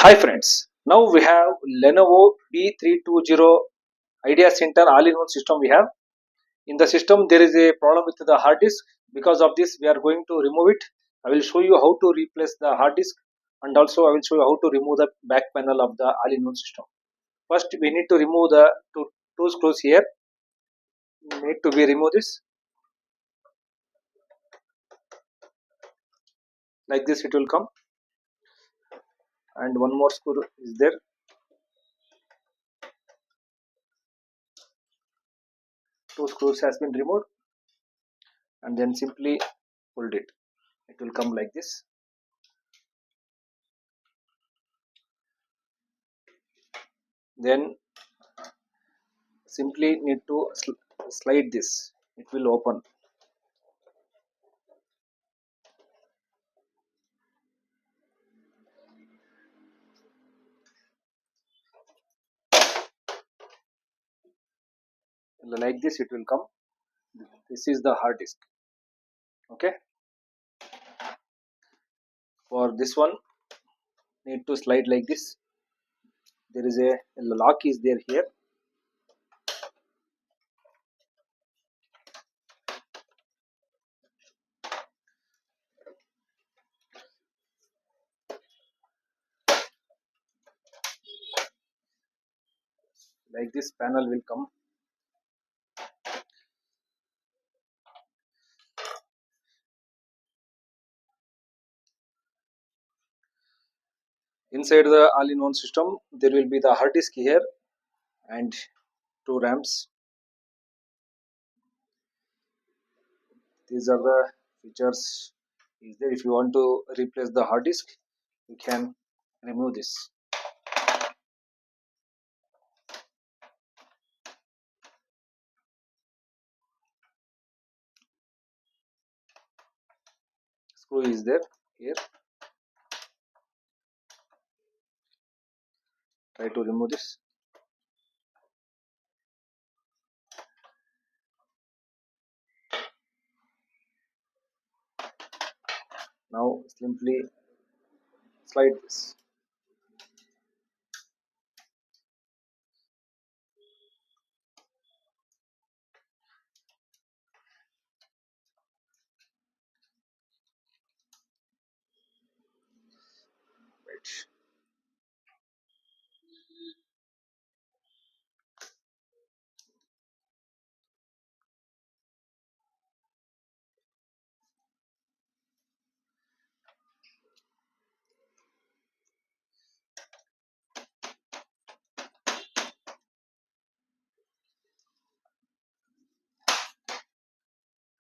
Hi friends, now we have Lenovo B320 Idea Center all-in-one system we have. In the system there is a problem with the hard disk. Because of this we are going to remove it. I will show you how to replace the hard disk, and also I will show you how to remove the back panel of the all-in-one system. First we need to remove the two screws here. Need to be remove this. Like this it will come, and one more screw is there. Two screws has been removed, and then simply pulled it. It will come like this. Then simply need to slide this. It will open. Like this it will come. This is the hard disk. Okay, for this one need to slide like this. There is a lock is there here. Like this panel will come. Inside the all-in-one system there will be the hard disk here and two RAMs. These are the features is there. If you want to replace the hard disk, you can remove this. Screw is there here. Try to remove this. Now simply slide this. Right.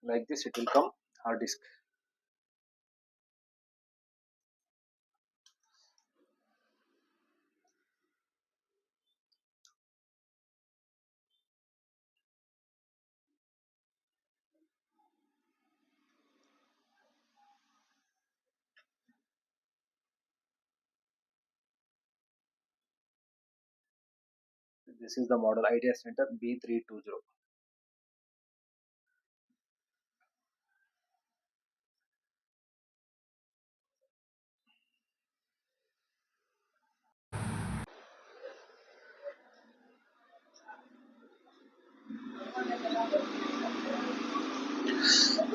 Like this it will come hard disk. This is the model Idea Center B320.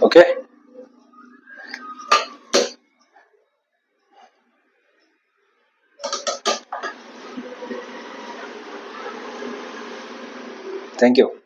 Okay, thank you.